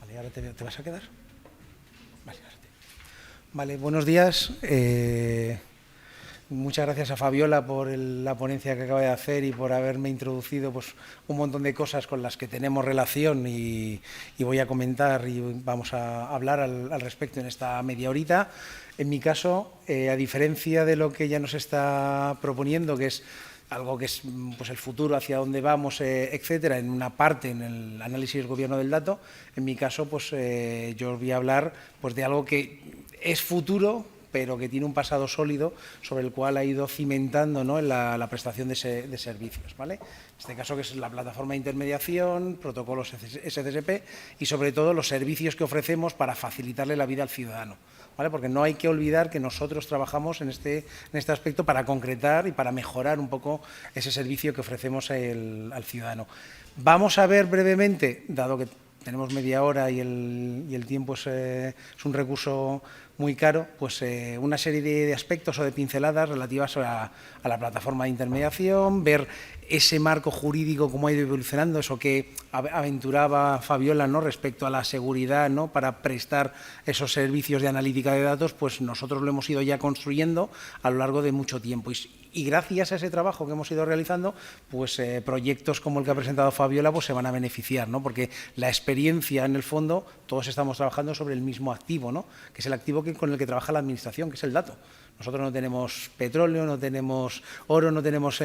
Vale, ahora te vas a quedar. Vale, vale, buenos días. Muchas gracias a Fabiola por la ponencia que acaba de hacer y por haberme introducido pues, un montón de cosas con las que tenemos relación y voy a comentar y vamos a hablar al respecto en esta media horita. En mi caso, a diferencia de lo que ella nos está proponiendo, que es algo que es pues, el futuro, hacia dónde vamos, etcétera, en una parte, en el análisis del gobierno del dato, en mi caso, pues yo os voy a hablar pues, de algo que es futuro, pero que tiene un pasado sólido sobre el cual ha ido cimentando, ¿no?, en la prestación de servicios, ¿vale? En este caso, que es la plataforma de intermediación, protocolos SCSP y, sobre todo, los servicios que ofrecemos para facilitarle la vida al ciudadano, ¿vale? Porque no hay que olvidar que nosotros trabajamos en este aspecto para concretar y para mejorar un poco ese servicio que ofrecemos al ciudadano. Vamos a ver brevemente, dado que tenemos media hora y el tiempo es un recurso muy caro, pues una serie de aspectos o de pinceladas relativas a la plataforma de intermediación, ver ese marco jurídico, cómo ha ido evolucionando, eso que aventuraba Fabiola, ¿no?, respecto a la seguridad, ¿no?, para prestar esos servicios de analítica de datos, pues nosotros lo hemos ido ya construyendo a lo largo de mucho tiempo. Y gracias a ese trabajo que hemos ido realizando, pues proyectos como el que ha presentado Fabiola pues se van a beneficiar, ¿no?, porque la experiencia, en el fondo, todos estamos trabajando sobre el mismo activo, ¿no?, que es el activo con el que trabaja la Administración, que es el dato. Nosotros no tenemos petróleo, no tenemos oro, no tenemos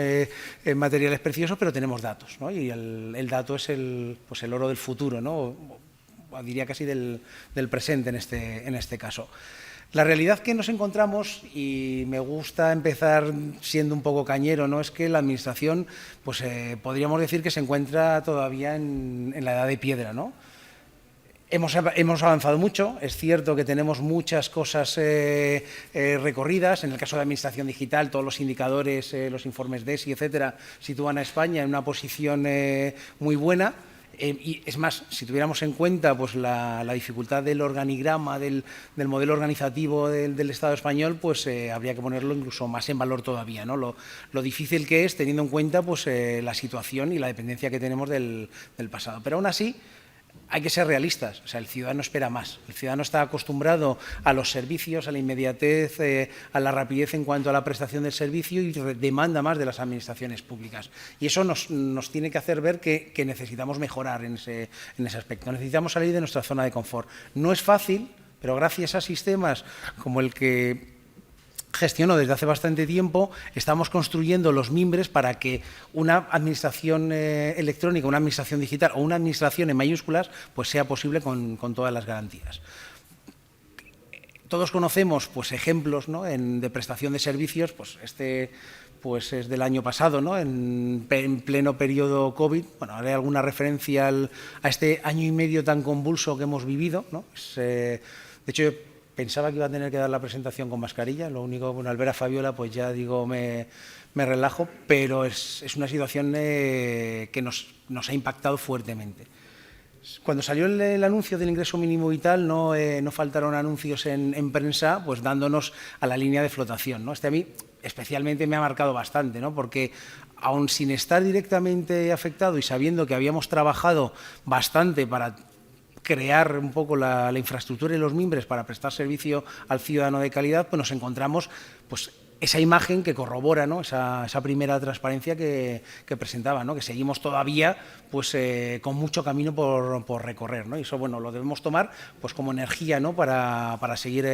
materiales preciosos, pero tenemos datos, ¿no? Y el dato es pues el oro del futuro, ¿no?, o diría casi del presente en este caso. La realidad que nos encontramos, y me gusta empezar siendo un poco cañero, ¿no?, es que la Administración, pues podríamos decir que se encuentra todavía en la edad de piedra, ¿no? Hemos avanzado mucho, es cierto que tenemos muchas cosas recorridas. En el caso de Administración Digital, todos los indicadores, los informes DESI, etcétera, sitúan a España en una posición muy buena. Y es más, si tuviéramos en cuenta pues, la dificultad del organigrama, del modelo organizativo del Estado español, pues habría que ponerlo incluso más en valor todavía, ¿no? Lo difícil que es, teniendo en cuenta pues, la situación y la dependencia que tenemos del pasado. Pero aún así, hay que ser realistas, o sea, el ciudadano espera más. El ciudadano está acostumbrado a los servicios, a la inmediatez, a la rapidez en cuanto a la prestación del servicio y demanda más de las administraciones públicas. Y eso nos tiene que hacer ver que necesitamos mejorar en ese aspecto. Necesitamos salir de nuestra zona de confort. No es fácil, pero gracias a sistemas como el que gestiono desde hace bastante tiempo, estamos construyendo los mimbres para que una administración electrónica, una administración digital o una administración en mayúsculas pues sea posible con todas las garantías. Todos conocemos pues, ejemplos, ¿no?, de prestación de servicios, pues pues es del año pasado, ¿no?, en pleno periodo COVID. Bueno, haré alguna referencia a este año y medio tan convulso que hemos vivido, ¿no? De hecho, pensaba que iba a tener que dar la presentación con mascarilla, lo único, bueno, al ver a Fabiola, pues ya digo, me relajo, pero es una situación que nos ha impactado fuertemente. Cuando salió el anuncio del ingreso mínimo vital, no faltaron anuncios en prensa, pues dándonos a la línea de flotación, ¿no? A mí especialmente me ha marcado bastante, ¿no?, porque aun sin estar directamente afectado y sabiendo que habíamos trabajado bastante para crear un poco la infraestructura y los mimbres para prestar servicio al ciudadano de calidad, pues nos encontramos pues, esa imagen que corrobora, ¿no?, esa primera transparencia que presentaba, ¿no?, que seguimos todavía pues, con mucho camino por recorrer, ¿no? Y eso, bueno, lo debemos tomar pues, como energía, ¿no?, para seguir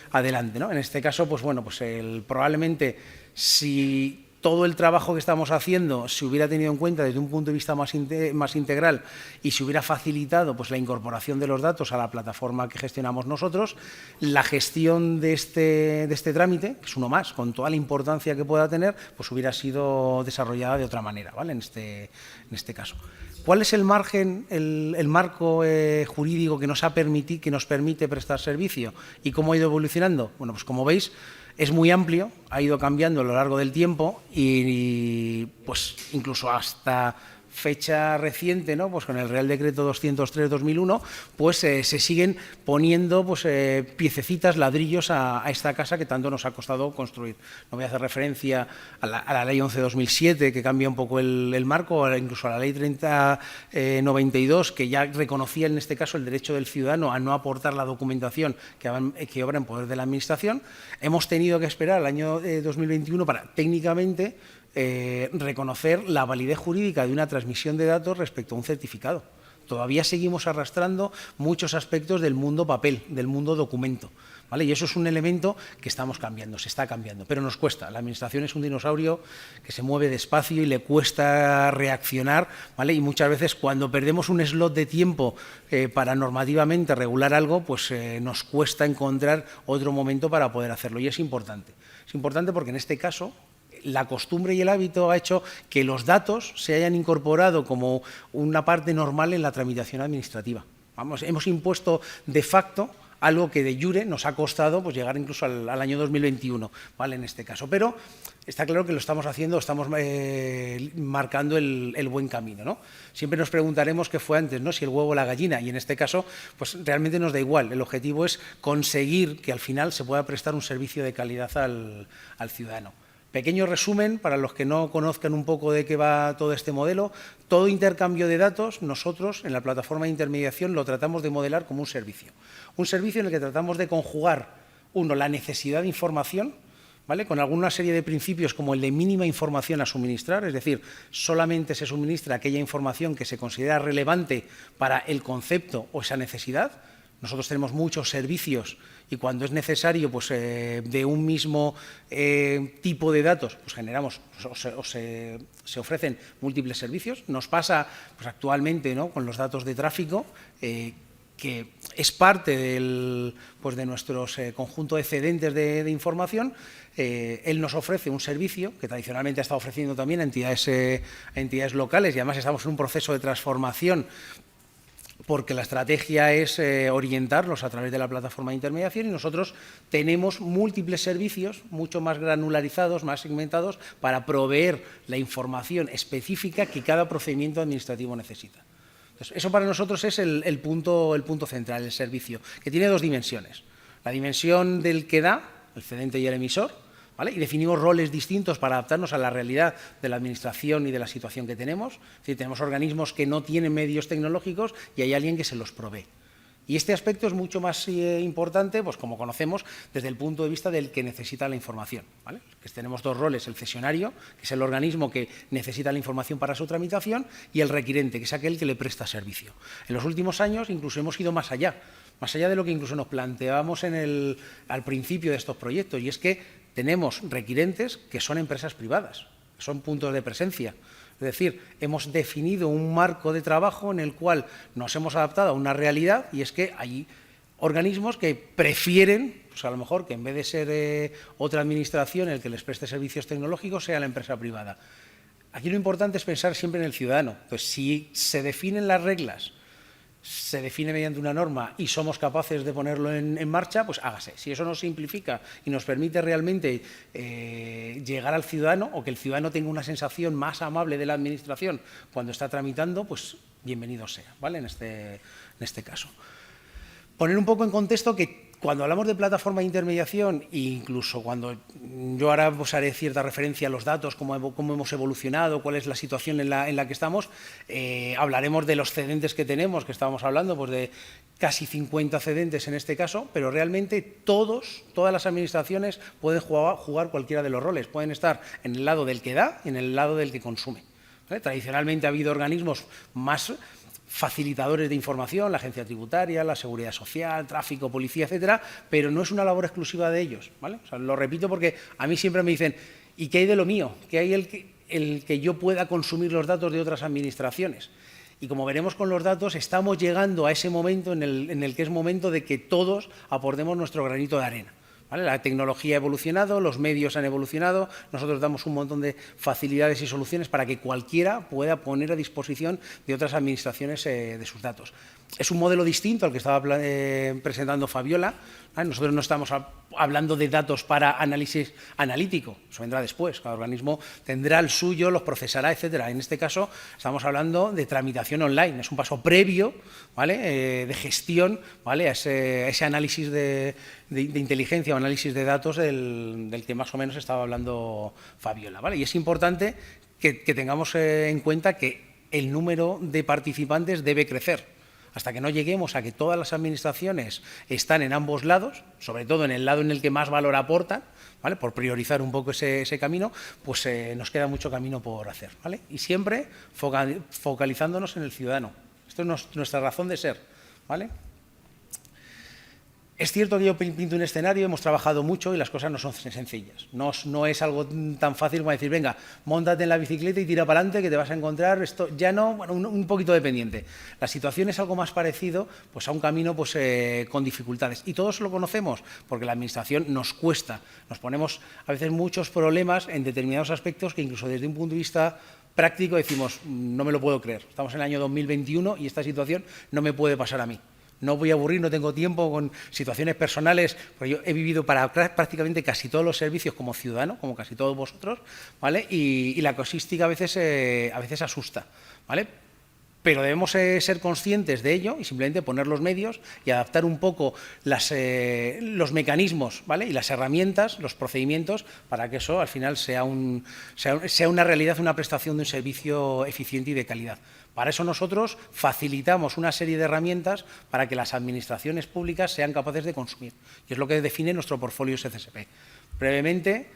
adelante, ¿no? En este caso, pues bueno, pues probablemente si todo el trabajo que estamos haciendo se hubiera tenido en cuenta desde un punto de vista más integral y se hubiera facilitado pues, la incorporación de los datos a la plataforma que gestionamos nosotros, la gestión de este trámite, que es uno más, con toda la importancia que pueda tener, pues hubiera sido desarrollada de otra manera, ¿vale?, en este caso. ¿Cuál es el margen, el marco jurídico que nos permite prestar servicio y cómo ha ido evolucionando? Bueno, pues como veis, es muy amplio, ha ido cambiando a lo largo del tiempo y pues incluso hasta fecha reciente, ¿no? Pues con el Real Decreto 203/2001, pues se siguen poniendo pues, piececitas, ladrillos a esta casa que tanto nos ha costado construir. No voy a hacer referencia a la Ley 11/2007, que cambia un poco el marco, incluso a la Ley 30/92, que ya reconocía en este caso el derecho del ciudadano a no aportar la documentación que obra en poder de la Administración. Hemos tenido que esperar al año 2021 para técnicamente reconocer la validez jurídica de una transmisión de datos respecto a un certificado. Todavía seguimos arrastrando muchos aspectos del mundo papel, del mundo documento, ¿vale? Y eso es un elemento que estamos cambiando, se está cambiando, pero nos cuesta. La Administración es un dinosaurio que se mueve despacio y le cuesta reaccionar, ¿vale? Y muchas veces cuando perdemos un slot de tiempo para normativamente regular algo, pues nos cuesta encontrar otro momento para poder hacerlo, y es importante. Es importante porque en este caso la costumbre y el hábito ha hecho que los datos se hayan incorporado como una parte normal en la tramitación administrativa. Hemos impuesto de facto algo que de jure nos ha costado pues, llegar incluso al año 2021, ¿vale? En este caso. Pero está claro que lo estamos haciendo, estamos marcando el buen camino, ¿no? Siempre nos preguntaremos qué fue antes, ¿no? Si el huevo o la gallina, y en este caso pues realmente nos da igual. El objetivo es conseguir que al final se pueda prestar un servicio de calidad al ciudadano. Pequeño resumen para los que no conozcan un poco de qué va todo este modelo. Todo intercambio de datos, nosotros en la plataforma de intermediación lo tratamos de modelar como un servicio. Un servicio en el que tratamos de conjugar, uno, la necesidad de información, ¿vale? Con alguna serie de principios como el de mínima información a suministrar, es decir, solamente se suministra aquella información que se considera relevante para el concepto o esa necesidad. Nosotros tenemos muchos servicios y cuando es necesario pues, de un mismo tipo de datos pues generamos o se ofrecen múltiples servicios. Nos pasa pues, actualmente, ¿no? Con los datos de tráfico, que es parte pues, de nuestro conjunto de excedentes de información. Él nos ofrece un servicio que tradicionalmente ha estado ofreciendo también a entidades locales, y además estamos en un proceso de transformación porque la estrategia es orientarlos a través de la plataforma de intermediación, y nosotros tenemos múltiples servicios mucho más granularizados, más segmentados, para proveer la información específica que cada procedimiento administrativo necesita. Entonces, eso para nosotros es el punto central, el servicio, que tiene dos dimensiones. La dimensión del que da, el cedente y el emisor, ¿vale? Y definimos roles distintos para adaptarnos a la realidad de la Administración y de la situación que tenemos. Es decir, tenemos organismos que no tienen medios tecnológicos y hay alguien que se los provee. Y este aspecto es mucho más importante, pues como conocemos, desde el punto de vista del que necesita la información, ¿vale? Que tenemos dos roles: el cesionario, que es el organismo que necesita la información para su tramitación, y el requirente, que es aquel que le presta servicio. En los últimos años incluso hemos ido más allá de lo que incluso nos planteábamos al principio de estos proyectos, y es que tenemos requirentes que son empresas privadas, son puntos de presencia. Es decir, hemos definido un marco de trabajo en el cual nos hemos adaptado a una realidad, y es que hay organismos que prefieren, pues a lo mejor, que en vez de ser otra administración el que les preste servicios tecnológicos, sea la empresa privada. Aquí lo importante es pensar siempre en el ciudadano. Pues si se definen las reglas, se define mediante una norma y somos capaces de ponerlo en marcha, pues hágase. Si eso nos simplifica y nos permite realmente llegar al ciudadano, o que el ciudadano tenga una sensación más amable de la Administración cuando está tramitando, pues bienvenido sea, ¿vale? En este caso. Poner un poco en contexto que cuando hablamos de plataforma de intermediación, e incluso cuando yo ahora pues, haré cierta referencia a los datos, cómo hemos evolucionado, cuál es la situación en la que estamos, hablaremos de los cedentes que tenemos, que estábamos hablando, pues de casi 50 cedentes en este caso, pero realmente todas las administraciones pueden jugar cualquiera de los roles. Pueden estar en el lado del que da y en el lado del que consume, ¿vale? Tradicionalmente ha habido organismos más facilitadores de información, la agencia tributaria, la seguridad social, tráfico, policía, etcétera, pero no es una labor exclusiva de ellos, ¿vale? O sea, lo repito porque a mí siempre me dicen, ¿y qué hay de lo mío? ¿Qué hay el que yo pueda consumir los datos de otras administraciones? Y como veremos con los datos, estamos llegando a ese momento en el que es momento de que todos aportemos nuestro granito de arena, ¿vale? La tecnología ha evolucionado, los medios han evolucionado, nosotros damos un montón de facilidades y soluciones para que cualquiera pueda poner a disposición de otras administraciones de sus datos. Es un modelo distinto al que estaba presentando Fabiola, ¿vale? Nosotros no estamos hablando de datos para análisis analítico, eso vendrá después, cada organismo tendrá el suyo, los procesará, etcétera. En este caso estamos hablando de tramitación online, es un paso previo, ¿vale? De gestión, ¿vale? A ese análisis de inteligencia o análisis de datos del que más o menos estaba hablando Fabiola, ¿vale? Y es importante que tengamos en cuenta que el número de participantes debe crecer. Hasta que no lleguemos a que todas las administraciones están en ambos lados, sobre todo en el lado en el que más valor aportan, ¿vale? Por priorizar un poco ese camino, pues nos queda mucho camino por hacer, ¿vale? Y siempre focalizándonos en el ciudadano. Esto es nuestra razón de ser, ¿vale? Es cierto que yo pinto un escenario, hemos trabajado mucho y las cosas no son sencillas. No es algo tan fácil como decir, venga, móntate en la bicicleta y tira para adelante que te vas a encontrar esto. Ya no, bueno, un poquito dependiente. La situación es algo más parecido pues, a un camino pues, con dificultades. Y todos lo conocemos porque la administración nos cuesta. Nos ponemos a veces muchos problemas en determinados aspectos que incluso desde un punto de vista práctico decimos, no me lo puedo creer. Estamos en el año 2021 y esta situación no me puede pasar a mí. No voy a aburrir, no tengo tiempo con situaciones personales, porque yo he vivido para prácticamente casi todos los servicios como ciudadano, como casi todos vosotros, ¿vale? Y la casuística a veces asusta, ¿vale? Pero debemos ser conscientes de ello y simplemente poner los medios y adaptar un poco los mecanismos, ¿vale? Y las herramientas, los procedimientos, para que eso al final sea una realidad, una prestación de un servicio eficiente y de calidad. Para eso nosotros facilitamos una serie de herramientas para que las administraciones públicas sean capaces de consumir. Y es lo que define nuestro portfolio SCSP. Brevemente,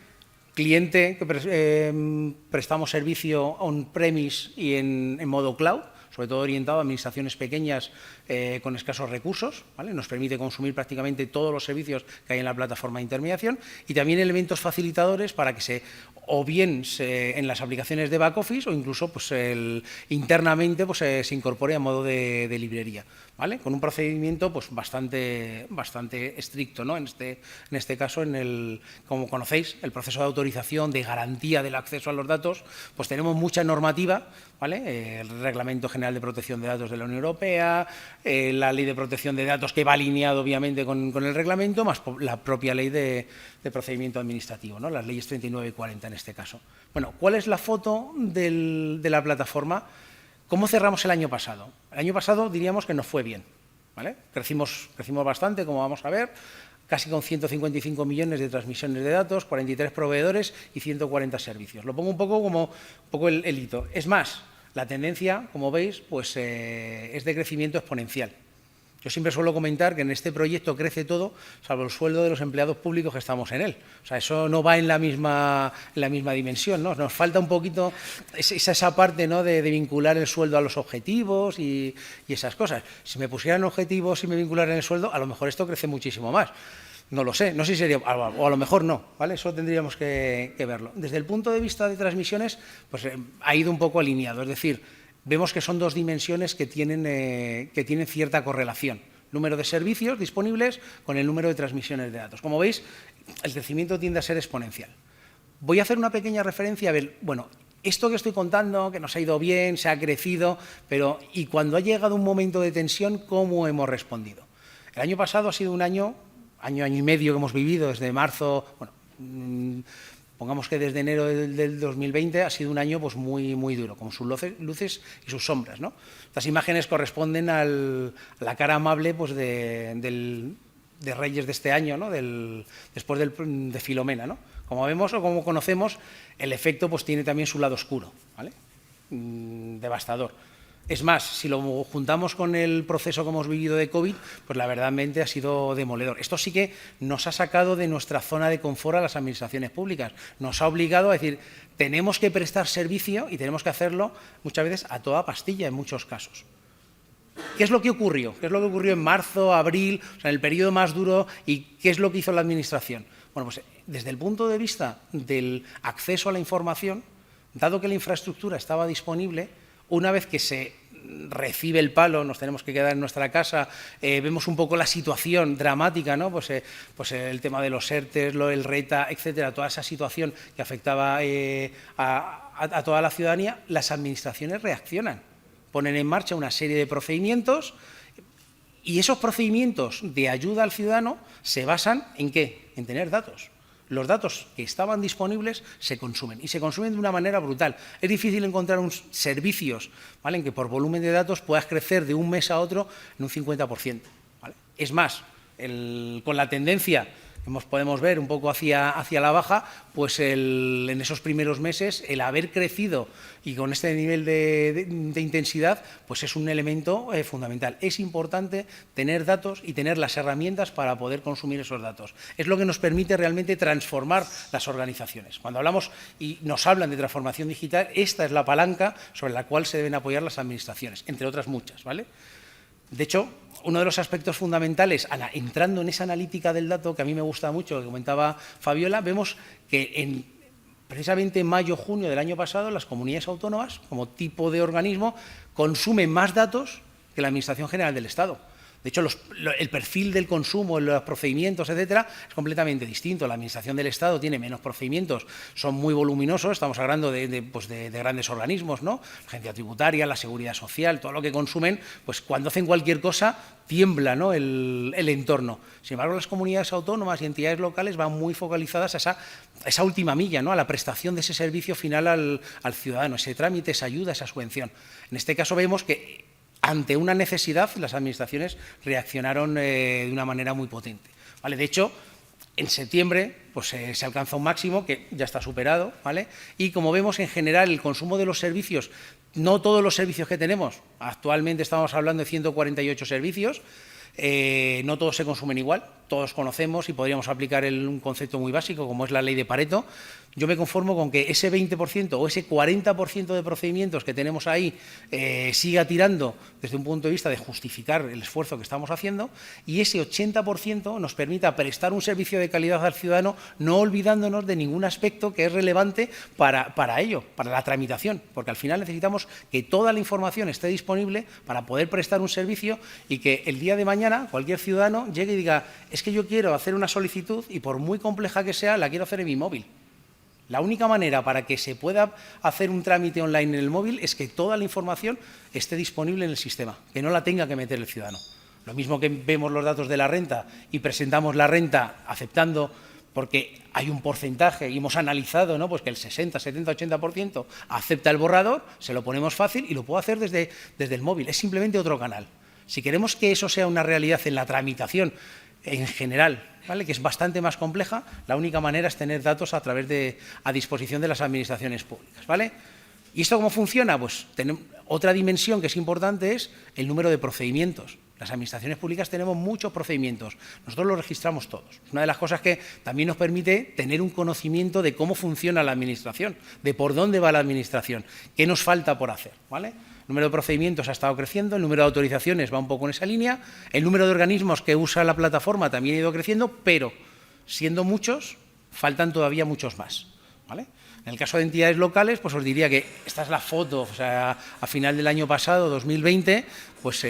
cliente que prestamos servicio on-premise y en modo cloud, sobre todo orientado a administraciones pequeñas con escasos recursos, ¿vale? Nos permite consumir prácticamente todos los servicios que hay en la plataforma de intermediación y también elementos facilitadores para que en las aplicaciones de back office o incluso pues, internamente pues, se incorpore a modo de librería, ¿vale? Con un procedimiento pues, bastante estricto, ¿no? En este caso, como conocéis, el proceso de autorización, de garantía del acceso a los datos, pues tenemos mucha normativa, ¿vale? El Reglamento General de Protección de Datos de la Unión Europea, la Ley de Protección de Datos que va alineado obviamente con el reglamento, más la propia Ley de Procedimiento Administrativo, ¿no? Las leyes 39 y 40 en este caso. Bueno, ¿cuál es la foto de la plataforma? ¿Cómo cerramos el año pasado? El año pasado diríamos que nos fue bien, ¿vale? Crecimos bastante, como vamos a ver, casi con 155 millones de transmisiones de datos, 43 proveedores y 140 servicios. Lo pongo un poco como el hito. Es más, la tendencia, como veis, pues, es de crecimiento exponencial. Yo siempre suelo comentar que en este proyecto crece todo, salvo el sueldo de los empleados públicos que estamos en él. O sea, eso no va en la misma dimensión, ¿no? Nos falta un poquito esa parte, ¿no? de vincular el sueldo a los objetivos y esas cosas. Si me pusieran objetivos y me vincularan el sueldo, a lo mejor esto crece muchísimo más. No lo sé, no sé si sería, o a lo mejor no, ¿vale? Eso tendríamos que verlo. Desde el punto de vista de transmisiones, pues ha ido un poco alineado, es decir, vemos que son dos dimensiones que tienen cierta correlación. Número de servicios disponibles con el número de transmisiones de datos. Como veis, el crecimiento tiende a ser exponencial. Voy a hacer una pequeña referencia a ver, bueno, esto que estoy contando, que nos ha ido bien, se ha crecido, pero ¿y cuando ha llegado un momento de tensión, cómo hemos respondido? El año pasado ha sido un año y medio que hemos vivido desde marzo, bueno, pongamos que desde enero del 2020 ha sido un año pues muy duro, con sus luces y sus sombras, ¿no? Estas imágenes corresponden a la cara amable pues, de Reyes de este año, ¿no? Después de Filomena, ¿no? Como vemos o como conocemos, el efecto pues, tiene también su lado oscuro, ¿vale? Devastador. Es más, si lo juntamos con el proceso que hemos vivido de COVID, pues la verdadmente ha sido demoledor. Esto sí que nos ha sacado de nuestra zona de confort a las administraciones públicas. Nos ha obligado a decir, tenemos que prestar servicio y tenemos que hacerlo muchas veces a toda pastilla en muchos casos. ¿Qué es lo que ocurrió? ¿Qué es lo que ocurrió en marzo, abril, o sea, en el periodo más duro y qué es lo que hizo la administración? Bueno, pues desde el punto de vista del acceso a la información, dado que la infraestructura estaba disponible, una vez que se recibe el palo, nos tenemos que quedar en nuestra casa, vemos un poco la situación dramática, ¿no? Pues el tema de los ERTEs, el RETA, etcétera, toda esa situación que afectaba a toda la ciudadanía, las administraciones reaccionan, ponen en marcha una serie de procedimientos y esos procedimientos de ayuda al ciudadano se basan ¿en qué? En tener datos. Los datos que estaban disponibles se consumen y se consumen de una manera brutal. Es difícil encontrar servicios, ¿vale?, en que por volumen de datos puedas crecer de un mes a otro en un 50%. ¿Vale? Es más, con la tendencia que podemos ver un poco hacia la baja, pues en esos primeros meses el haber crecido y con este nivel de intensidad, pues es un elemento fundamental. Es importante tener datos y tener las herramientas para poder consumir esos datos. Es lo que nos permite realmente transformar las organizaciones. Cuando hablamos y nos hablan de transformación digital, esta es la palanca sobre la cual se deben apoyar las administraciones, entre otras muchas, ¿vale? De hecho, uno de los aspectos fundamentales, entrando en esa analítica del dato, que a mí me gusta mucho, que comentaba Fabiola, vemos que precisamente en mayo-junio del año pasado, las comunidades autónomas, como tipo de organismo, consumen más datos que la Administración General del Estado. De hecho, el perfil del consumo, los procedimientos, etcétera, es completamente distinto. La Administración del Estado tiene menos procedimientos, son muy voluminosos, estamos hablando de grandes organismos, ¿no? La agencia tributaria, la seguridad social, todo lo que consumen, pues cuando hacen cualquier cosa tiembla, ¿no?, el entorno. Sin embargo, las comunidades autónomas y entidades locales van muy focalizadas a esa última milla, ¿no?, a la prestación de ese servicio final al ciudadano, ese trámite, esa ayuda, esa subvención. En este caso vemos que ante una necesidad, las administraciones reaccionaron de una manera muy potente, ¿vale? De hecho, en septiembre pues, se alcanza un máximo que ya está superado, ¿vale? Y como vemos, en general, el consumo de los servicios, no todos los servicios que tenemos, actualmente estamos hablando de 148 servicios, no todos se consumen igual, todos conocemos y podríamos aplicar un concepto muy básico como es la ley de Pareto. Yo me conformo con que ese 20% o ese 40% de procedimientos que tenemos ahí siga tirando desde un punto de vista de justificar el esfuerzo que estamos haciendo y ese 80% nos permita prestar un servicio de calidad al ciudadano, no olvidándonos de ningún aspecto que es relevante para ello, para la tramitación, porque al final necesitamos que toda la información esté disponible para poder prestar un servicio y que el día de mañana cualquier ciudadano llegue y diga: es que yo quiero hacer una solicitud y por muy compleja que sea, la quiero hacer en mi móvil. La única manera para que se pueda hacer un trámite online en el móvil es que toda la información esté disponible en el sistema, que no la tenga que meter el ciudadano. Lo mismo que vemos los datos de la renta y presentamos la renta aceptando porque hay un porcentaje y hemos analizado, ¿no?, pues que el 60, 70, 80% acepta el borrador, se lo ponemos fácil y lo puedo hacer desde el móvil. Es simplemente otro canal. Si queremos que eso sea una realidad en la tramitación en general, ¿vale?, que es bastante más compleja, la única manera es tener datos a disposición de las administraciones públicas, ¿vale? ¿Y esto cómo funciona? Pues otra dimensión que es importante es el número de procedimientos. Las administraciones públicas tenemos muchos procedimientos, nosotros los registramos todos. Es una de las cosas que también nos permite tener un conocimiento de cómo funciona la administración, de por dónde va la administración, qué nos falta por hacer, ¿vale? El número de procedimientos ha estado creciendo, el número de autorizaciones va un poco en esa línea, el número de organismos que usa la plataforma también ha ido creciendo, pero siendo muchos, faltan todavía muchos más, ¿vale? En el caso de entidades locales, pues os diría que esta es la foto, o sea, a final del año pasado, 2020, pues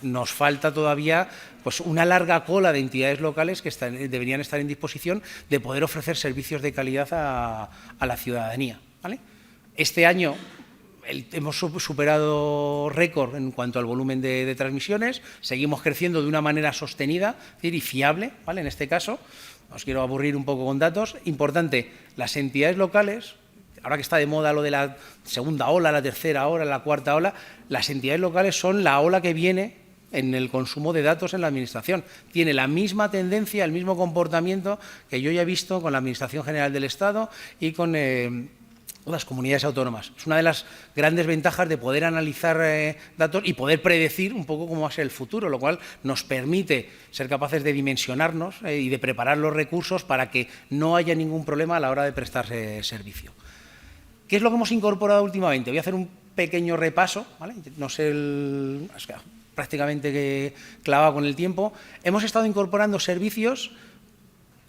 nos falta todavía pues una larga cola de entidades locales que deberían estar en disposición de poder ofrecer servicios de calidad a la ciudadanía, ¿vale? Este año hemos superado récord en cuanto al volumen de transmisiones, seguimos creciendo de una manera sostenida, es decir, y fiable, ¿vale? En este caso, os quiero aburrir un poco con datos. Importante, las entidades locales, ahora que está de moda lo de la segunda ola, la tercera ola, la cuarta ola, las entidades locales son la ola que viene en el consumo de datos en la Administración. Tiene la misma tendencia, el mismo comportamiento que yo ya he visto con la Administración General del Estado y con las comunidades autónomas. Es una de las grandes ventajas de poder analizar datos y poder predecir un poco cómo va a ser el futuro, lo cual nos permite ser capaces de dimensionarnos y de preparar los recursos para que no haya ningún problema a la hora de prestar servicio. ¿Qué es lo que hemos incorporado últimamente? Voy a hacer un pequeño repaso, ¿vale? No sé, prácticamente clavado con el tiempo. Hemos estado incorporando servicios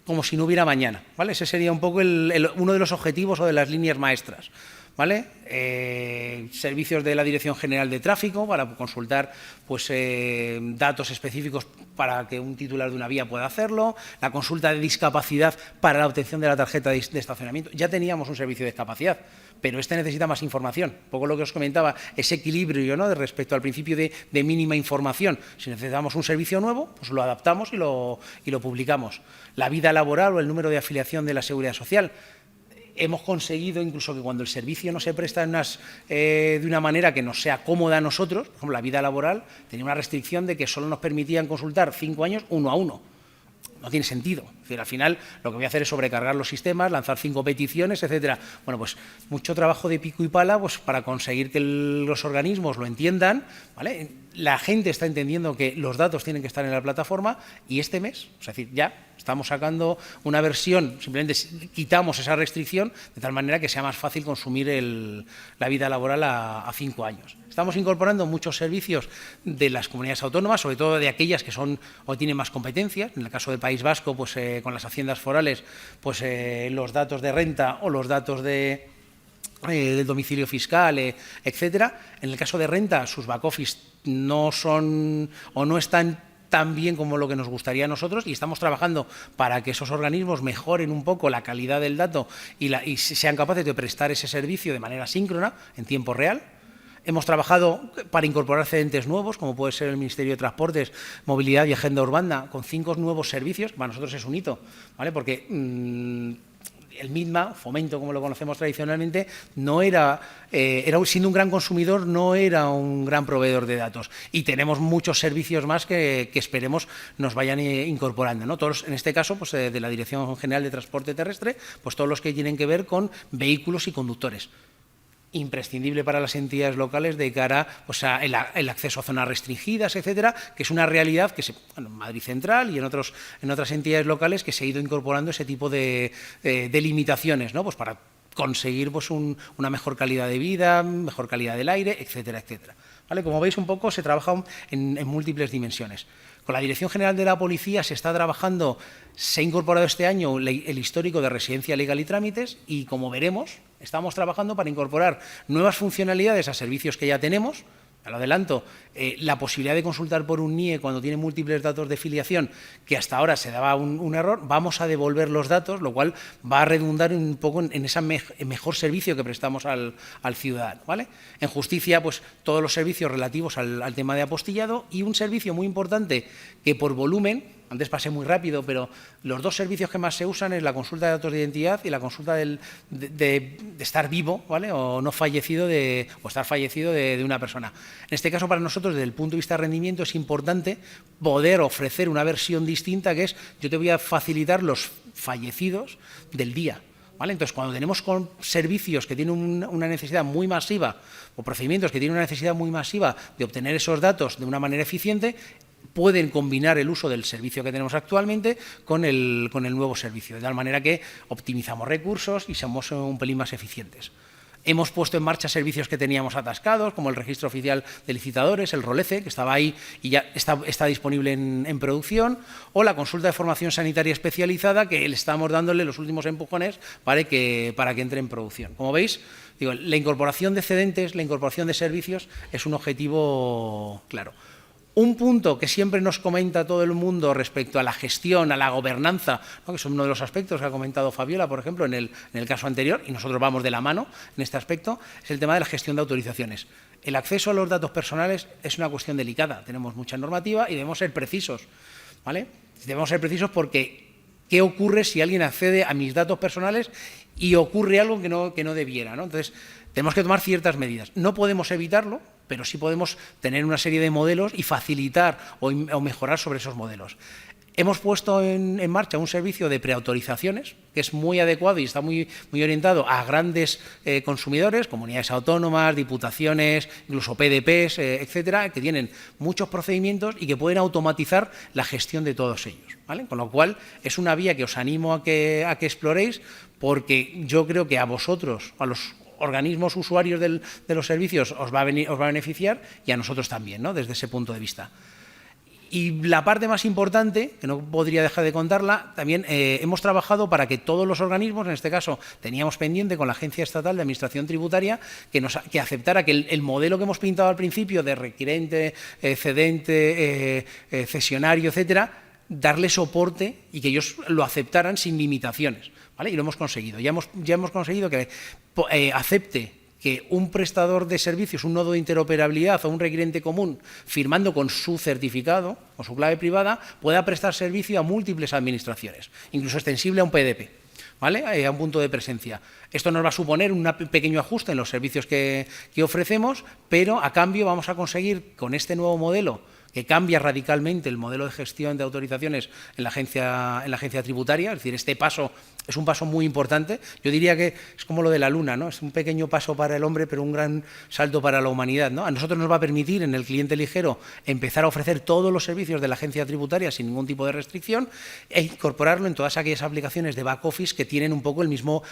como si no hubiera mañana, ¿vale? Ese sería un poco uno de los objetivos o de las líneas maestras, ¿vale? Servicios de la Dirección General de Tráfico para consultar pues, datos específicos para que un titular de una vía pueda hacerlo, la consulta de discapacidad para la obtención de la tarjeta de estacionamiento. Ya teníamos un servicio de discapacidad, pero este necesita más información. Un poco lo que os comentaba, ese equilibrio, ¿no?, de respecto al principio de mínima información. Si necesitamos un servicio nuevo, pues lo adaptamos y lo publicamos. La vida laboral o el número de afiliación de la Seguridad Social. Hemos conseguido incluso que cuando el servicio no se presta de una manera que nos sea cómoda a nosotros, por ejemplo, la vida laboral tenía una restricción de que solo nos permitían consultar 5 años uno a uno. No tiene sentido. Es decir, al final lo que voy a hacer es sobrecargar los sistemas, lanzar 5 peticiones, etcétera. Bueno, pues mucho trabajo de pico y pala pues, para conseguir que los organismos lo entiendan, ¿vale? La gente está entendiendo que los datos tienen que estar en la plataforma y este mes, es decir, ya estamos sacando una versión, simplemente quitamos esa restricción de tal manera que sea más fácil consumir la vida laboral a 5 años. Estamos incorporando muchos servicios de las comunidades autónomas, sobre todo de aquellas que son o tienen más competencias. En el caso del País Vasco, pues con las haciendas forales, pues los datos de renta o los datos del domicilio fiscal, etcétera. En el caso de renta, sus back office no son o no están tan bien como lo que nos gustaría a nosotros y estamos trabajando para que esos organismos mejoren un poco la calidad del dato y sean capaces de prestar ese servicio de manera síncrona, en tiempo real. Hemos trabajado para incorporar cedentes nuevos, como puede ser el Ministerio de Transportes, Movilidad y Agenda Urbana, con 5 nuevos servicios. Para nosotros es un hito, ¿vale? Porque el MITMA, Fomento, como lo conocemos tradicionalmente, no era, siendo un gran consumidor, no era un gran proveedor de datos. Y tenemos muchos servicios más que esperemos nos vayan incorporando, ¿no? Todos, en este caso, pues, de la Dirección General de Transporte Terrestre, pues todos los que tienen que ver con vehículos y conductores. Imprescindible para las entidades locales de cara pues, a el acceso a zonas restringidas, etcétera, que es una realidad que en Madrid Central y en otras entidades locales que se ha ido incorporando ese tipo de limitaciones, ¿no? Pues para conseguir pues, una mejor calidad de vida, mejor calidad del aire, etcétera, etcétera. ¿Vale? Como veis, un poco se trabaja en múltiples dimensiones. Con la Dirección General de la Policía se está trabajando, se ha incorporado este año el histórico de residencia legal y trámites y, como veremos, estamos trabajando para incorporar nuevas funcionalidades a servicios que ya tenemos. Lo adelanto, la posibilidad de consultar por un NIE cuando tiene múltiples datos de filiación, que hasta ahora se daba un error, vamos a devolver los datos, lo cual va a redundar un poco en ese mejor servicio que prestamos al ciudadano, ¿vale? En justicia, pues todos los servicios relativos al tema de apostillado y un servicio muy importante que por volumen, antes pasé muy rápido, pero los 2 servicios que más se usan es la consulta de datos de identidad y la consulta de estar vivo, ¿vale? O no fallecido o estar fallecido de una persona. En este caso, para nosotros, desde el punto de vista de rendimiento, es importante poder ofrecer una versión distinta, que es, yo te voy a facilitar los fallecidos del día, ¿vale? Entonces, cuando tenemos servicios que tienen una necesidad muy masiva o procedimientos que tienen una necesidad muy masiva de obtener esos datos de una manera eficiente, pueden combinar el uso del servicio que tenemos actualmente con el nuevo servicio, de tal manera que optimizamos recursos y somos un pelín más eficientes. Hemos puesto en marcha servicios que teníamos atascados, como el Registro Oficial de Licitadores, el ROLECE, que estaba ahí y ya está disponible en producción, o la consulta de formación sanitaria especializada, que le estamos dándole los últimos empujones para que entre en producción. Como veis, digo, la incorporación de cedentes, la incorporación de servicios es un objetivo claro. Un punto que siempre nos comenta todo el mundo respecto a la gestión, a la gobernanza, ¿no?, que es uno de los aspectos que ha comentado Fabiola, por ejemplo, en el caso anterior, y nosotros vamos de la mano en este aspecto, es el tema de la gestión de autorizaciones. El acceso a los datos personales es una cuestión delicada, tenemos mucha normativa y debemos ser precisos, ¿vale? Debemos ser precisos porque ¿qué ocurre si alguien accede a mis datos personales y ocurre algo que no debiera, ¿no? Entonces, tenemos que tomar ciertas medidas. No podemos evitarlo, pero sí podemos tener una serie de modelos y facilitar o mejorar sobre esos modelos. Hemos puesto en marcha un servicio de preautorizaciones que es muy adecuado y está muy orientado a grandes consumidores, comunidades autónomas, diputaciones, incluso PDPs, etcétera, que tienen muchos procedimientos y que pueden automatizar la gestión de todos ellos, ¿vale? Con lo cual, es una vía que os animo a que exploréis, porque yo creo que a vosotros, a los organismos usuarios de los servicios, os va a beneficiar y a nosotros también, ¿no?, desde ese punto de vista. Y la parte más importante, que no podría dejar de contarla, también hemos trabajado para que todos los organismos, en este caso teníamos pendiente con la Agencia Estatal de Administración Tributaria, que aceptara que el modelo que hemos pintado al principio de requirente, cedente, cesionario, etcétera, darle soporte y que ellos lo aceptaran sin limitaciones, ¿vale? Y lo hemos conseguido. Ya hemos conseguido que acepte que un prestador de servicios, un nodo de interoperabilidad o un requirente común, firmando con su certificado o su clave privada, pueda prestar servicio a múltiples administraciones, incluso extensible a un PDP, ¿vale? A un punto de presencia. Esto nos va a suponer un pequeño ajuste en los servicios que ofrecemos, pero a cambio vamos a conseguir con este nuevo modelo, que cambia radicalmente el modelo de gestión de autorizaciones en la agencia tributaria, es decir, este paso es un paso muy importante. Yo diría que es como lo de la luna, ¿no? Es un pequeño paso para el hombre, pero un gran salto para la humanidad, ¿no? A nosotros nos va a permitir, en el cliente ligero, empezar a ofrecer todos los servicios de la agencia tributaria sin ningún tipo de restricción e incorporarlo en todas aquellas aplicaciones de back office que tienen un poco el mismo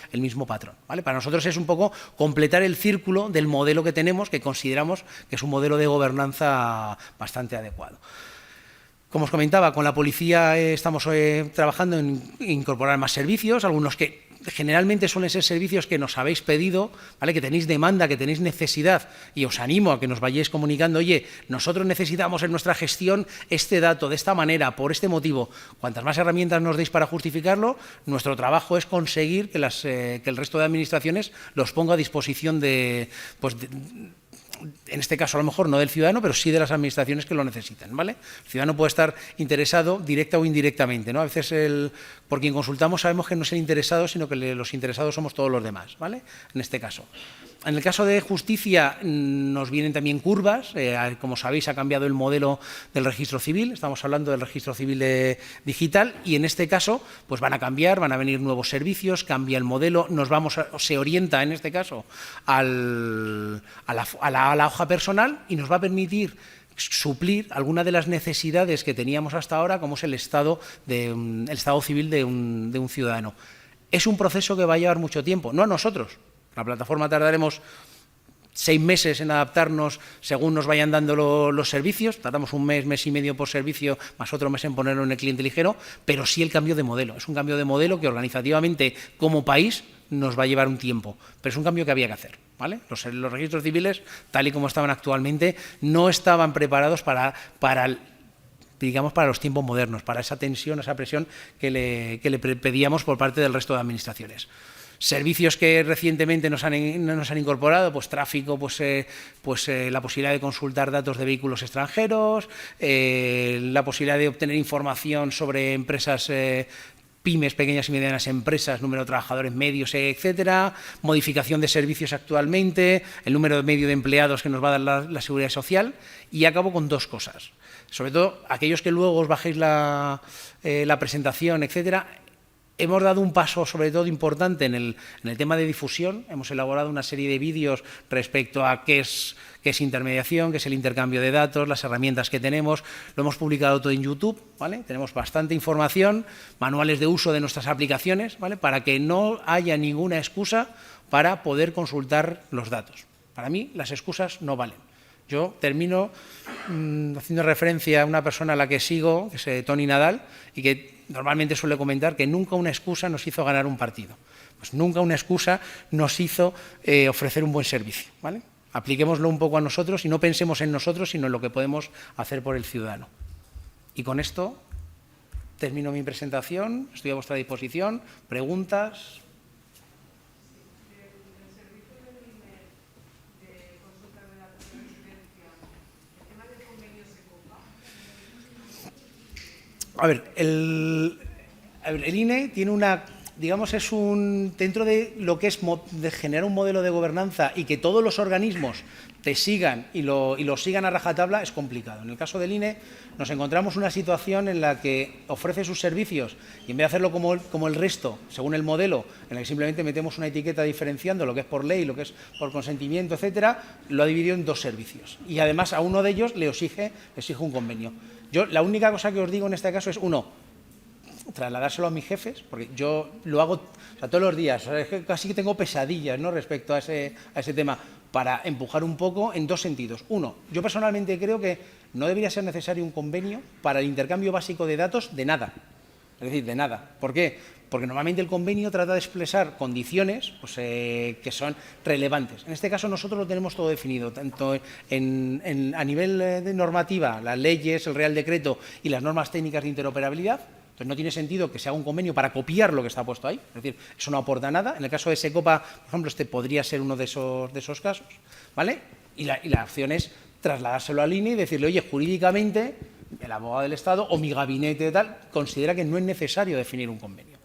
patrón, ¿vale? Para nosotros es un poco completar el círculo del modelo que tenemos, que consideramos que es un modelo de gobernanza bastante adecuado. Como os comentaba, con la policía estamos trabajando en incorporar más servicios, algunos que generalmente suelen ser servicios que nos habéis pedido, ¿vale? Que tenéis demanda, que tenéis necesidad, y os animo a que nos vayáis comunicando, oye, nosotros necesitamos en nuestra gestión este dato de esta manera, por este motivo. Cuantas más herramientas nos deis para justificarlo, nuestro trabajo es conseguir que el resto de administraciones los ponga a disposición en este caso a lo mejor no del ciudadano, pero sí de las administraciones que lo necesitan, ¿vale? El ciudadano puede estar interesado directa o indirectamente, ¿no? A veces por quien consultamos sabemos que no es el interesado, sino que los interesados somos todos los demás, ¿vale? En este caso. En el caso de justicia nos vienen también curvas, como sabéis ha cambiado el modelo del registro civil, estamos hablando del registro civil digital y en este caso pues van a cambiar, van a venir nuevos servicios, cambia el modelo, se orienta en este caso a la hoja personal y nos va a permitir suplir alguna de las necesidades que teníamos hasta ahora, como es el estado civil de un ciudadano. Es un proceso que va a llevar mucho tiempo, no a nosotros. La plataforma tardaremos 6 meses en adaptarnos según nos vayan dando los servicios, tardamos un mes, mes y medio por servicio, más otro mes en ponerlo en el cliente ligero, pero sí el cambio de modelo. Es un cambio de modelo que organizativamente como país nos va a llevar un tiempo, pero es un cambio que había que hacer, ¿vale? Los registros civiles, tal y como estaban actualmente, no estaban preparados para los tiempos modernos, para esa tensión, esa presión que le pedíamos por parte del resto de administraciones. Servicios que recientemente nos han incorporado, pues tráfico, la posibilidad de consultar datos de vehículos extranjeros, la posibilidad de obtener información sobre empresas pymes, pequeñas y medianas empresas, número de trabajadores medios, etcétera, modificación de servicios actualmente, el número medio de empleados que nos va a dar la Seguridad Social, y acabo con 2 cosas. Sobre todo aquellos que luego os bajéis la presentación, etcétera. Hemos dado un paso, sobre todo, importante en el tema de difusión. Hemos elaborado una serie de vídeos respecto a qué es intermediación, qué es el intercambio de datos, las herramientas que tenemos. Lo hemos publicado todo en YouTube, ¿vale? Tenemos bastante información, manuales de uso de nuestras aplicaciones, ¿vale? Para que no haya ninguna excusa para poder consultar los datos. Para mí, las excusas no valen. Yo termino haciendo referencia a una persona a la que sigo, que es Tony Nadal, y que normalmente suele comentar que nunca una excusa nos hizo ganar un partido. Pues nunca una excusa nos hizo ofrecer un buen servicio, ¿vale? Apliquémoslo un poco a nosotros y no pensemos en nosotros, sino en lo que podemos hacer por el ciudadano. Y con esto termino mi presentación, estoy a vuestra disposición, preguntas. A ver, el INE tiene es dentro de lo que es de generar un modelo de gobernanza y que todos los organismos te sigan y lo sigan a rajatabla es complicado. En el caso del INE nos encontramos una situación en la que ofrece sus servicios y en vez de hacerlo como el resto, según el modelo, en el que simplemente metemos una etiqueta diferenciando lo que es por ley, lo que es por consentimiento, etcétera, lo ha dividido en 2 servicios. Y además a uno de ellos le exige un convenio. Yo la única cosa que os digo en este caso es, trasladárselo a mis jefes, porque yo lo hago todos los días, es que casi que tengo pesadillas, ¿no?, respecto a ese tema, para empujar un poco en 2 sentidos. Uno, yo personalmente creo que no debería ser necesario un convenio para el intercambio básico de datos de nada. Es decir, de nada. ¿Por qué? Porque normalmente el convenio trata de expresar condiciones pues, que son relevantes. En este caso nosotros lo tenemos todo definido, tanto a nivel de normativa, las leyes, el Real Decreto y las normas técnicas de interoperabilidad. Entonces no tiene sentido que se haga un convenio para copiar lo que está puesto ahí. Es decir, eso no aporta nada. En el caso de Secopa, por ejemplo, este podría ser uno de esos casos, ¿vale? Y la opción es trasladárselo al INE y decirle, oye, jurídicamente, el abogado del Estado o mi gabinete tal considera que no es necesario definir un convenio.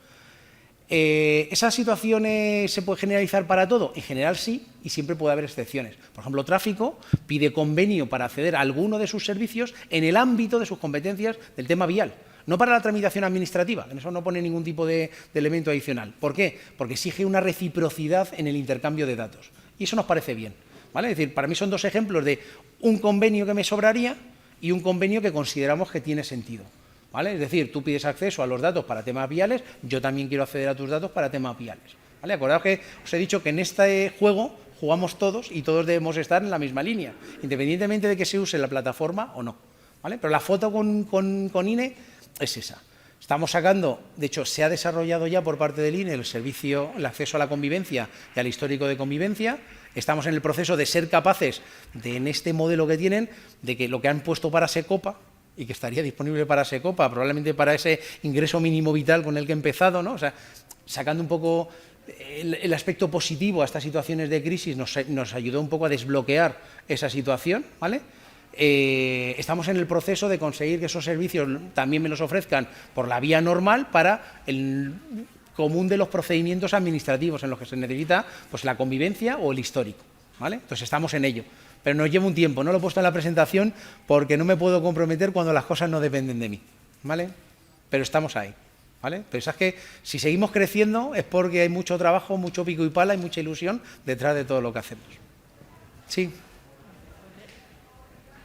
¿Esas situaciones se puede generalizar para todo? En general sí, y siempre puede haber excepciones. Por ejemplo, tráfico pide convenio para acceder a alguno de sus servicios en el ámbito de sus competencias del tema vial. No para la tramitación administrativa, en eso no pone ningún tipo de elemento adicional. ¿Por qué? Porque exige una reciprocidad en el intercambio de datos. Y eso nos parece bien, ¿vale? Es decir, para mí son dos ejemplos de un convenio que me sobraría y un convenio que consideramos que tiene sentido, ¿vale? Es decir, tú pides acceso a los datos para temas viales, yo también quiero acceder a tus datos para temas viales, ¿vale? Acordaos que os he dicho que en este juego jugamos todos y todos debemos estar en la misma línea, independientemente de que se use la plataforma o no, ¿vale? Pero la foto con INE es esa. Estamos sacando, de hecho, se ha desarrollado ya por parte del INE el servicio, el acceso a la convivencia y al histórico de convivencia. Estamos en el proceso de ser capaces de, en este modelo que tienen, de que lo que han puesto para Secopa y que estaría disponible para Secopa, probablemente para ese ingreso mínimo vital con el que he empezado, ¿no? O sea, sacando un poco el aspecto positivo a estas situaciones de crisis, nos ayudó un poco a desbloquear esa situación, ¿vale? Estamos en el proceso de conseguir que esos servicios también me los ofrezcan por la vía normal para el común de los procedimientos administrativos en los que se necesita pues, la convivencia o el histórico, ¿vale? Entonces estamos en ello, pero nos lleva un tiempo, no lo he puesto en la presentación porque no me puedo comprometer cuando las cosas no dependen de mí, ¿vale? Pero estamos ahí, ¿vale? Pensad que si seguimos creciendo es porque hay mucho trabajo, mucho pico y pala y mucha ilusión detrás de todo lo que hacemos. Sí.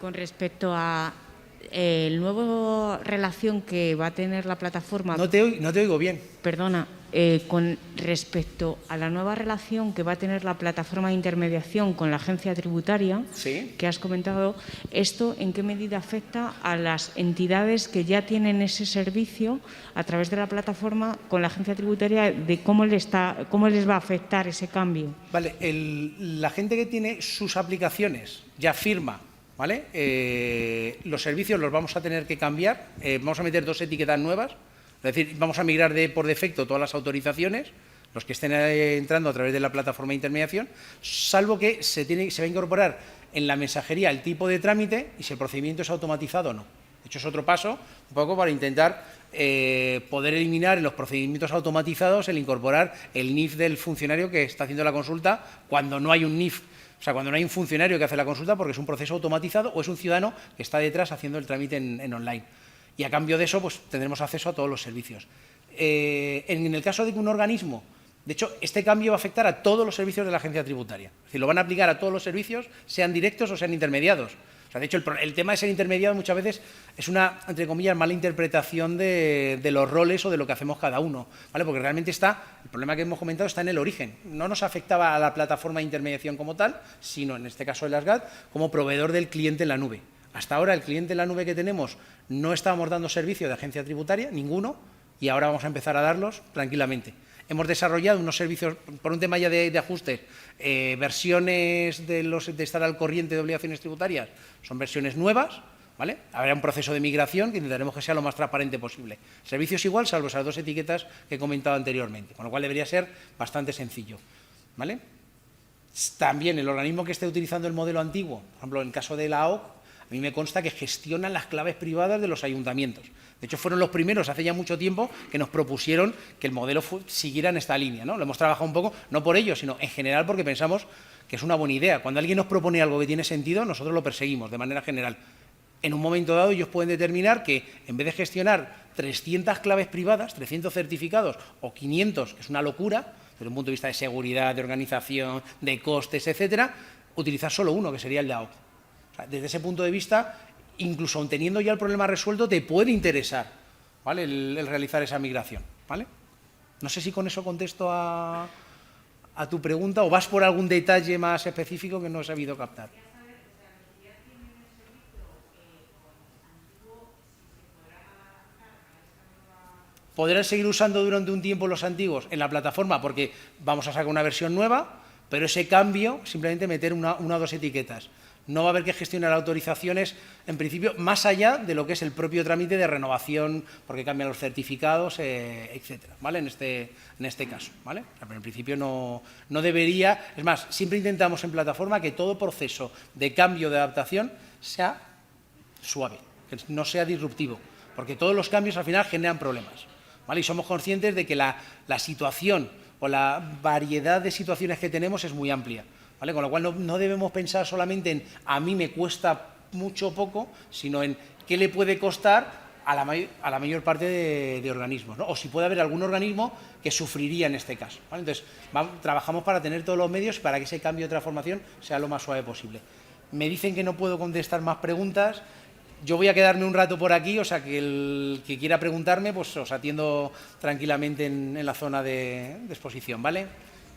Con respecto a el nuevo relación que va a tener la plataforma... No te oigo bien. Perdona, con respecto a la nueva relación que va a tener la plataforma de intermediación con la agencia tributaria, ¿sí?, que has comentado, ¿esto en qué medida afecta a las entidades que ya tienen ese servicio a través de la plataforma con la agencia tributaria, de cómo les va a afectar ese cambio? Vale, la gente que tiene sus aplicaciones ya firma, ¿vale? Los servicios los vamos a tener que cambiar, vamos a meter 2 etiquetas nuevas, es decir, vamos a migrar por defecto todas las autorizaciones, los que estén entrando a través de la plataforma de intermediación, salvo que se va a incorporar en la mensajería el tipo de trámite y si el procedimiento es automatizado o no. De hecho, es otro paso, un poco para intentar poder eliminar en los procedimientos automatizados el incorporar el NIF del funcionario que está haciendo la consulta cuando no hay un NIF. O sea, cuando no hay un funcionario que hace la consulta porque es un proceso automatizado o es un ciudadano que está detrás haciendo el trámite en online. Y a cambio de eso, pues tendremos acceso a todos los servicios. En el caso de que un organismo, de hecho, este cambio va a afectar a todos los servicios de la agencia tributaria. Es decir, lo van a aplicar a todos los servicios, sean directos o sean intermediados. O sea, de hecho, el tema de ser intermediado muchas veces es una, entre comillas, mala interpretación de los roles o de lo que hacemos cada uno, ¿vale? Porque realmente el problema que hemos comentado está en el origen. No nos afectaba a la plataforma de intermediación como tal, sino, en este caso de las GAT, como proveedor del cliente en la nube. Hasta ahora, el cliente en la nube que tenemos no estábamos dando servicio de agencia tributaria, ninguno, y ahora vamos a empezar a darlos tranquilamente. Hemos desarrollado unos servicios, por un tema ya de ajustes, versiones de estar al corriente de obligaciones tributarias, son versiones nuevas, ¿vale? Habrá un proceso de migración que intentaremos que sea lo más transparente posible. Servicios igual, salvo esas 2 etiquetas que he comentado anteriormente, con lo cual debería ser bastante sencillo, ¿vale? También el organismo que esté utilizando el modelo antiguo, por ejemplo, en el caso de la AOC, a mí me consta que gestionan las claves privadas de los ayuntamientos. De hecho, fueron los primeros, hace ya mucho tiempo, que nos propusieron que el modelo siguiera en esta línea, ¿no? Lo hemos trabajado un poco, no por ello, sino en general porque pensamos que es una buena idea. Cuando alguien nos propone algo que tiene sentido, nosotros lo perseguimos de manera general. En un momento dado, ellos pueden determinar que, en vez de gestionar 300 claves privadas, 300 certificados o 500, que es una locura, desde un punto de vista de seguridad, de organización, de costes, etcétera, utilizar solo uno, que sería el de AOC. O sea, desde ese punto de vista, incluso teniendo ya el problema resuelto, te puede interesar, ¿vale? el realizar esa migración, ¿vale? No sé si con eso contesto a tu pregunta o vas por algún detalle más específico que no he sabido captar. podrán seguir usando durante un tiempo los antiguos en la plataforma porque vamos a sacar una versión nueva, pero ese cambio, simplemente meter una o dos etiquetas. No va a haber que gestionar autorizaciones, en principio, más allá de lo que es el propio trámite de renovación, porque cambian los certificados, etcétera, ¿vale? En este caso, ¿vale? Pero en principio no debería. Es más, siempre intentamos en plataforma que todo proceso de cambio, de adaptación, sea suave, que no sea disruptivo, porque todos los cambios al final generan problemas, ¿vale? Y somos conscientes de que la situación o la variedad de situaciones que tenemos es muy amplia, ¿vale? Con lo cual no debemos pensar solamente en a mí me cuesta mucho o poco, sino en qué le puede costar a la mayor parte de organismos, ¿no? O si puede haber algún organismo que sufriría en este caso, ¿vale? Entonces, trabajamos para tener todos los medios para que ese cambio de transformación sea lo más suave posible. Me dicen que no puedo contestar más preguntas. Yo voy a quedarme un rato por aquí, o sea que el que quiera preguntarme, pues os atiendo tranquilamente en la zona de exposición, ¿vale?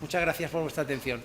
Muchas gracias por vuestra atención.